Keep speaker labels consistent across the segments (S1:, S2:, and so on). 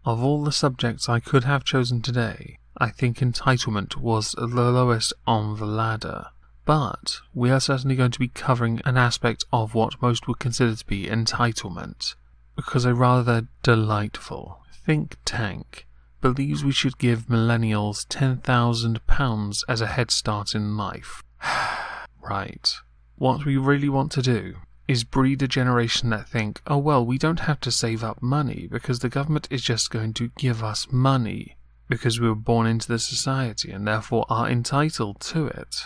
S1: Of all the subjects I could have chosen today, I think entitlement was the lowest on the ladder. But we are certainly going to be covering an aspect of what most would consider to be entitlement, because a rather delightful think tank believes we should give millennials £10,000 as a head start in life. Right. What we really want to do is breed a generation that think, oh well, we don't have to save up money because the government is just going to give us money because we were born into the society and therefore are entitled to it.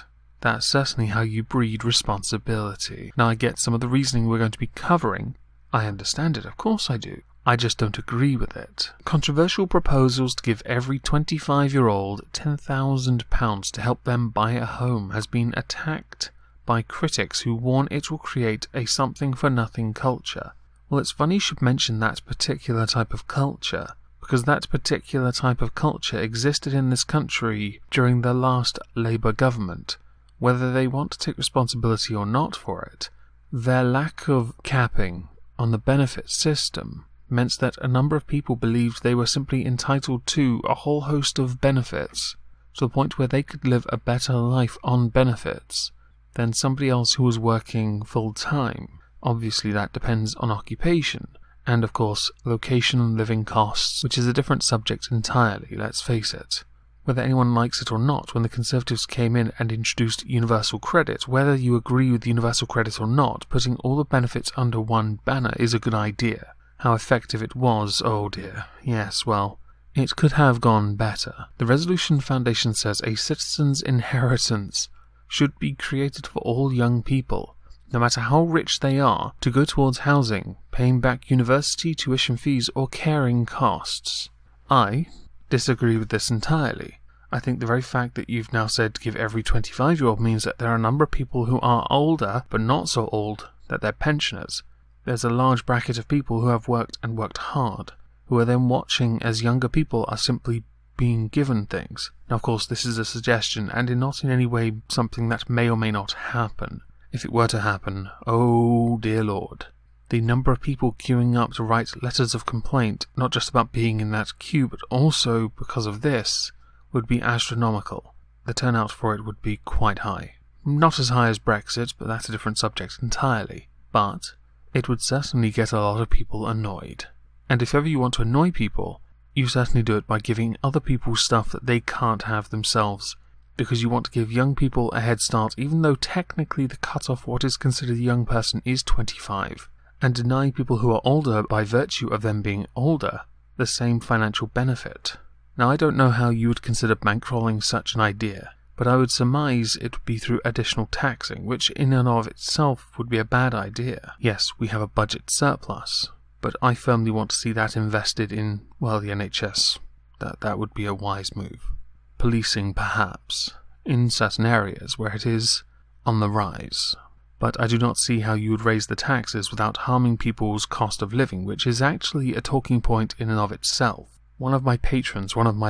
S1: That's certainly how you breed responsibility. Now I get some of the reasoning we're going to be covering. I understand it, of course I do. I just don't agree with it. Controversial proposals to give every 25-year-old £10,000 to help them buy a home has been attacked by critics who warn it will create a something-for-nothing culture. Well, it's funny you should mention that particular type of culture, because that particular type of culture existed in this country during the last Labour government. Whether they want to take responsibility or not for it, their lack of capping on the benefit system meant that a number of people believed they were simply entitled to a whole host of benefits, to the point where they could live a better life on benefits than somebody else who was working full-time. Obviously that depends on occupation, and of course location and living costs, which is a different subject entirely, let's face it. Whether anyone likes it or not, when the Conservatives came in and introduced universal credit, whether you agree with universal credit or not, putting all the benefits under one banner is a good idea. How effective it was, oh dear. Yes, well, it could have gone better. The Resolution Foundation says a citizen's inheritance should be created for all young people, no matter how rich they are, to go towards housing, paying back university tuition fees or caring costs. I disagree with this entirely. I think the very fact that you've now said to give every 25-year-old means that there are a number of people who are older, but not so old that they're pensioners. There's a large bracket of people who have worked and worked hard, who are then watching as younger people are simply being given things. Now, of course, this is a suggestion, and not in any way something that may or may not happen. If it were to happen, oh dear Lord. The number of people queuing up to write letters of complaint, not just about being in that queue, but also because of this, would be astronomical. The turnout for it would be quite high. Not as high as Brexit, but that's a different subject entirely. But it would certainly get a lot of people annoyed. And if ever you want to annoy people, you certainly do it by giving other people stuff that they can't have themselves, because you want to give young people a head start even though technically the cut-off for what is considered a young person is 25, and deny people who are older by virtue of them being older the same financial benefit. Now I don't know how you would consider bankrolling such an idea, but I would surmise it would be through additional taxing, which in and of itself would be a bad idea. Yes, we have a budget surplus, but I firmly want to see that invested in, well, the NHS. That would be a wise move. Policing, perhaps, in certain areas where it is on the rise. But I do not see how you would raise the taxes without harming people's cost of living, which is actually a talking point in and of itself. One of my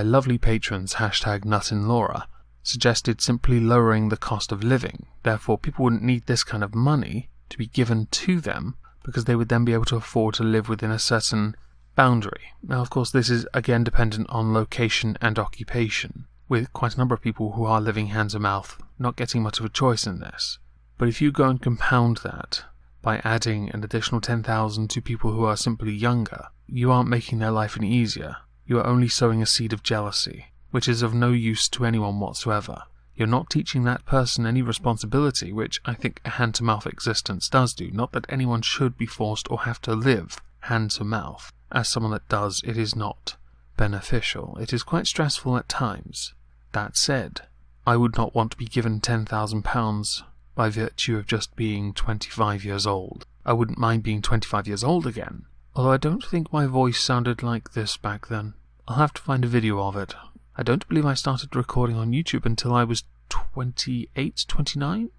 S1: lovely patrons, #NutInLaura, suggested simply lowering the cost of living. Therefore, people wouldn't need this kind of money to be given to them, because they would then be able to afford to live within a certain boundary. Now, of course, this is again dependent on location and occupation, with quite a number of people who are living hand to mouth, not getting much of a choice in this. But if you go and compound that by adding an additional 10,000 to people who are simply younger, you aren't making their life any easier. You are only sowing a seed of jealousy, which is of no use to anyone whatsoever. You're not teaching that person any responsibility, which I think a hand-to-mouth existence does do. Not that anyone should be forced or have to live hand-to-mouth. As someone that does, it is not beneficial. It is quite stressful at times. That said, I would not want to be given £10,000 by virtue of just being 25 years old. I wouldn't mind being 25 years old again, although I don't think my voice sounded like this back then. I'll have to find a video of it. I don't believe I started recording on YouTube until I was 28, 29?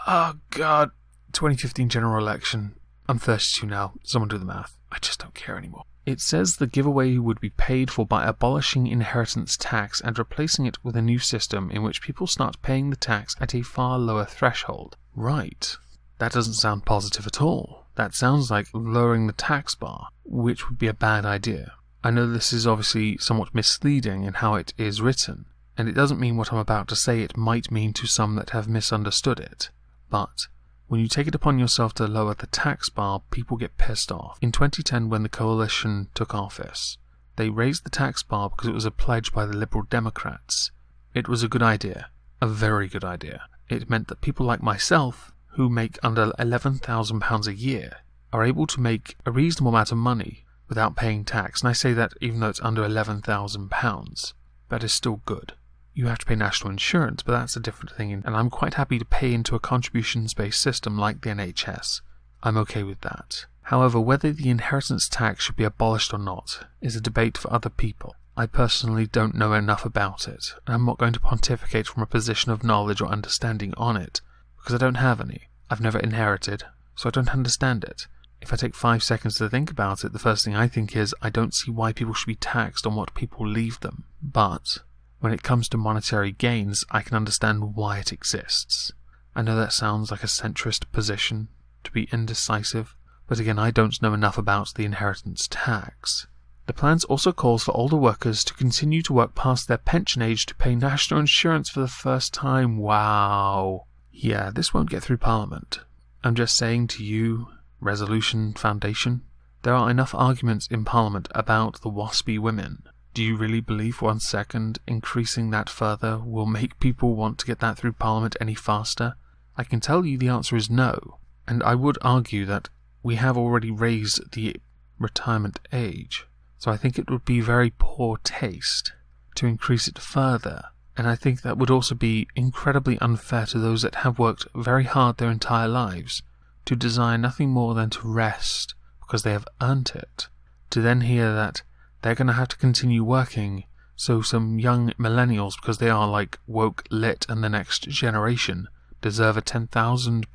S1: Oh god. 2015 general election. I'm 32 now. Someone do the math. I just don't care anymore. It says the giveaway would be paid for by abolishing inheritance tax and replacing it with a new system in which people start paying the tax at a far lower threshold. Right. That doesn't sound positive at all. That sounds like lowering the tax bar, which would be a bad idea. I know this is obviously somewhat misleading in how it is written, and it doesn't mean what I'm about to say it might mean to some that have misunderstood it, but when you take it upon yourself to lower the tax bar, people get pissed off. In 2010, when the coalition took office, they raised the tax bar because it was a pledge by the Liberal Democrats. It was a good idea, a very good idea. It meant that people like myself, who make under £11,000 a year, are able to make a reasonable amount of money without paying tax, and I say that even though it's under £11,000, that is still good. You have to pay national insurance, but that's a different thing, and I'm quite happy to pay into a contributions-based system like the NHS. I'm okay with that. However, whether the inheritance tax should be abolished or not is a debate for other people. I personally don't know enough about it, and I'm not going to pontificate from a position of knowledge or understanding on it, because I don't have any. I've never inherited, so I don't understand it. If I take 5 seconds to think about it, the first thing I think is I don't see why people should be taxed on what people leave them. But when it comes to monetary gains, I can understand why it exists. I know that sounds like a centrist position, to be indecisive, but again, I don't know enough about the inheritance tax. The plans also calls for older workers to continue to work past their pension age to pay national insurance for the first time. Wow. Yeah, this won't get through Parliament. I'm just saying to you, Resolution Foundation, there are enough arguments in Parliament about the waspy women. Do you really believe for 1 second increasing that further will make people want to get that through Parliament any faster? I can tell you the answer is no, and I would argue that we have already raised the retirement age, so I think it would be very poor taste to increase it further, and I think that would also be incredibly unfair to those that have worked very hard their entire lives to desire nothing more than to rest because they have earned it, to then hear that they're going to have to continue working, so some young millennials, because they are like woke, lit, and the next generation, deserve a £10,000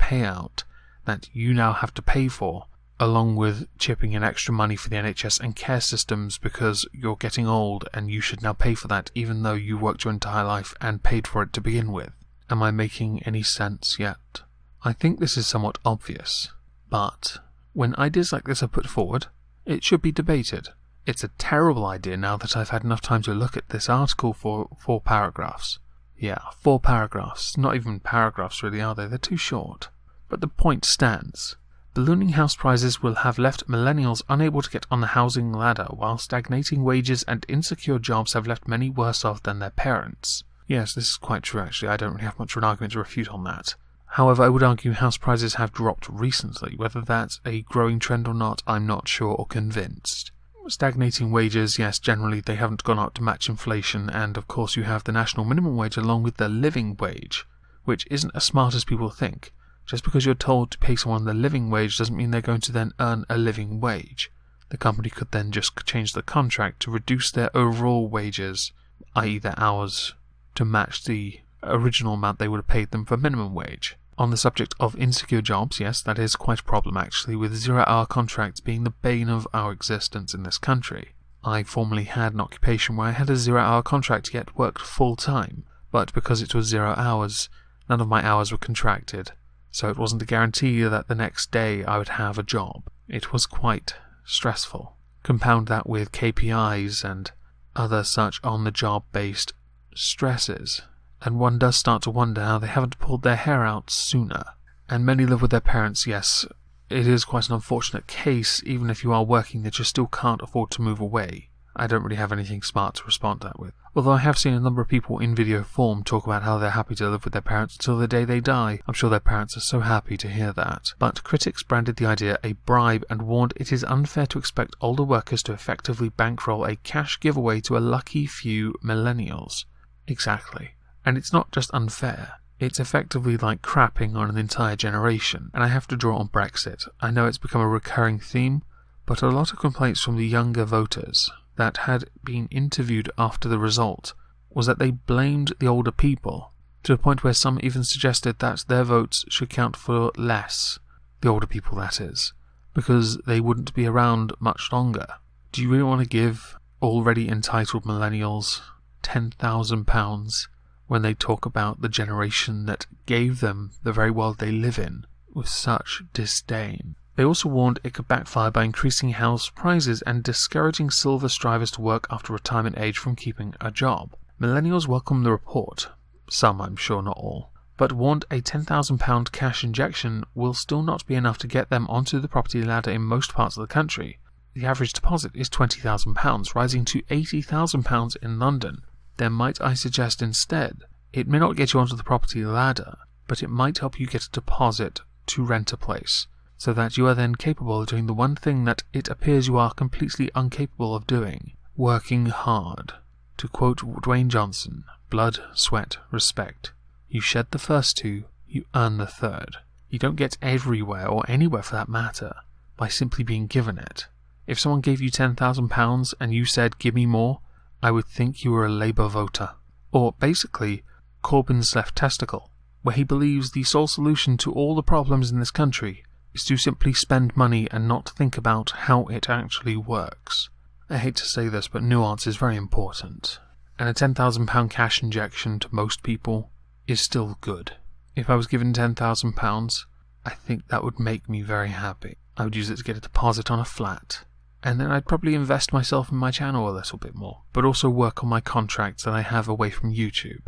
S1: payout that you now have to pay for, along with chipping in extra money for the NHS and care systems because you're getting old and you should now pay for that even though you worked your entire life and paid for it to begin with. Am I making any sense yet? I think this is somewhat obvious, but when ideas like this are put forward, it should be debated. It's a terrible idea now that I've had enough time to look at this article for 4 paragraphs. Yeah, 4 paragraphs. Not even paragraphs really, are they? They're too short. But the point stands. Ballooning house prices will have left millennials unable to get on the housing ladder, while stagnating wages and insecure jobs have left many worse off than their parents. Yes, this is quite true actually. I don't really have much of an argument to refute on that. However, I would argue house prices have dropped recently. Whether that's a growing trend or not, I'm not sure or convinced. Stagnating wages, yes, generally they haven't gone up to match inflation, and of course you have the national minimum wage along with the living wage, which isn't as smart as people think. Just because you're told to pay someone the living wage doesn't mean they're going to then earn a living wage. The company could then just change the contract to reduce their overall wages, i.e. their hours, to match the original amount they would have paid them for minimum wage. On the subject of insecure jobs, yes, that is quite a problem actually, with 0-hour contracts being the bane of our existence in this country. I formerly had an occupation where I had a 0-hour contract yet worked full-time, but because it was 0 hours, none of my hours were contracted, so it wasn't a guarantee that the next day I would have a job. It was quite stressful. Compound that with KPIs and other such on-the-job-based stresses, and one does start to wonder how they haven't pulled their hair out sooner. And many live with their parents, yes. It is quite an unfortunate case, even if you are working, that you still can't afford to move away. I don't really have anything smart to respond to that with. Although I have seen a number of people in video form talk about how they're happy to live with their parents until the day they die. I'm sure their parents are so happy to hear that. But critics branded the idea a bribe and warned it is unfair to expect older workers to effectively bankroll a cash giveaway to a lucky few millennials. Exactly. And it's not just unfair, it's effectively like crapping on an entire generation. And I have to draw on Brexit. I know it's become a recurring theme, but a lot of complaints from the younger voters that had been interviewed after the result was that they blamed the older people, to the point where some even suggested that their votes should count for less, the older people that is, because they wouldn't be around much longer. Do you really want to give already entitled millennials £10,000 when they talk about the generation that gave them the very world they live in with such disdain? They also warned it could backfire by increasing house prices and discouraging silver strivers to work after retirement age from keeping a job. Millennials welcomed the report, some I'm sure not all, but warned a £10,000 cash injection will still not be enough to get them onto the property ladder in most parts of the country. The average deposit is £20,000, rising to £80,000 in London. Then might I suggest instead, it may not get you onto the property ladder, but it might help you get a deposit to rent a place, so that you are then capable of doing the one thing that it appears you are completely incapable of doing, working hard. To quote Dwayne Johnson, blood, sweat, respect. You shed the first two, you earn the third. You don't get everywhere, or anywhere for that matter, by simply being given it. If someone gave you £10,000 and you said, give me more, I would think you were a Labour voter. Or, basically, Corbyn's left testicle, where he believes the sole solution to all the problems in this country is to simply spend money and not think about how it actually works. I hate to say this, but nuance is very important, and a £10,000 cash injection to most people is still good. If I was given £10,000, I think that would make me very happy. I would use it to get a deposit on a flat, and then I'd probably invest myself in my channel a little bit more, but also work on my contracts that I have away from YouTube.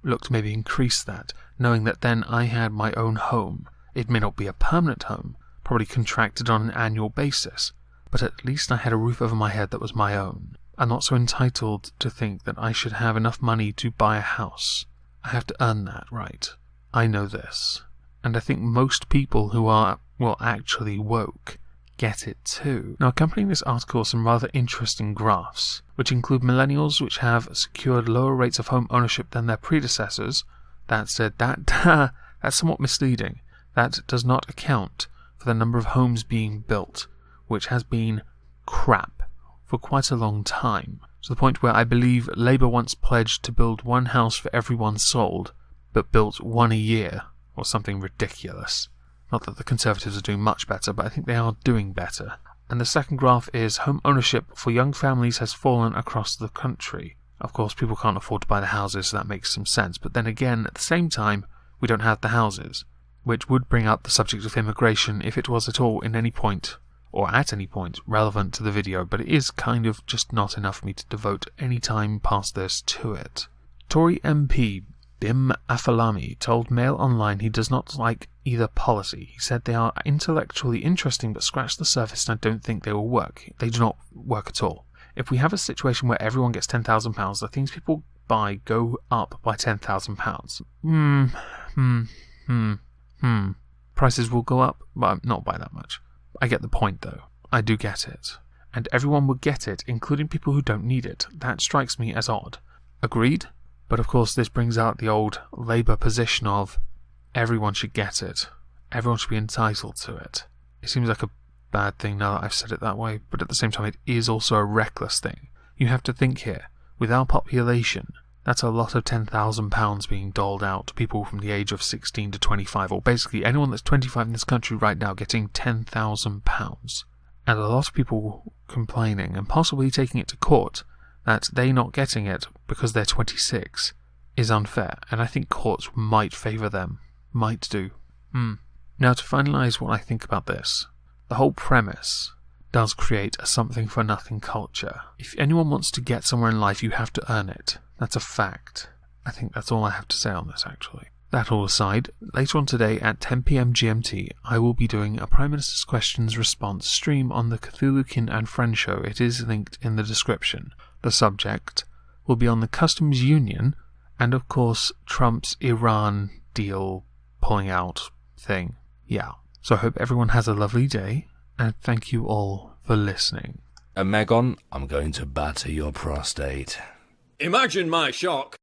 S1: Look to maybe increase that, knowing that then I had my own home. It may not be a permanent home, probably contracted on an annual basis, but at least I had a roof over my head that was my own. I'm not so entitled to think that I should have enough money to buy a house. I have to earn that, right? I know this. And I think most people who are, well, actually woke, get it too. Now, accompanying this article are some rather interesting graphs, which include millennials which have secured lower rates of home ownership than their predecessors. That said, that's somewhat misleading. That does not account for the number of homes being built, which has been crap for quite a long time, to the point where I believe Labour once pledged to build one house for every one sold, but built one a year, or something ridiculous. Not that the Conservatives are doing much better, but I think they are doing better. And the second graph is home ownership for young families has fallen across the country. Of course, people can't afford to buy the houses, so that makes some sense, but then again, at the same time, we don't have the houses, which would bring up the subject of immigration if it was at all in any point, or at any point, relevant to the video, but it is kind of just not enough for me to devote any time past this to it. Tory MP Bim Afalami told Mail Online he does not like either policy. He said they are intellectually interesting but scratch the surface and I don't think they will work. They do not work at all. If we have a situation where everyone gets £10,000, the things people buy go up by £10,000. Prices will go up, but not by that much. I get the point though. I do get it. And everyone would get it, including people who don't need it. That strikes me as odd. Agreed? But of course this brings out the old Labour position of everyone should get it. Everyone should be entitled to it. It seems like a bad thing now that I've said it that way, but at the same time it is also a reckless thing. You have to think here, with our population, that's a lot of £10,000 being doled out to people from the age of 16 to 25, or basically anyone that's 25 in this country right now getting £10,000. And a lot of people complaining and possibly taking it to court that they not getting it because they're 26 is unfair, and I think courts might favour them. Might do. Now to finalise what I think about this, the whole premise does create a something for nothing culture. If anyone wants to get somewhere in life, you have to earn it. That's a fact. I think that's all I have to say on this, actually. That all aside, later on today at 10 PM GMT, I will be doing a Prime Minister's Questions Response stream on the Cthulhu-Kin and Friend show. It is linked in the description. The subject will be on the customs union and, of course, Trump's Iran deal pulling out thing. Yeah. So I hope everyone has a lovely day, and thank you all for listening.
S2: Omegon, I'm going to batter your prostate.
S3: Imagine my shock.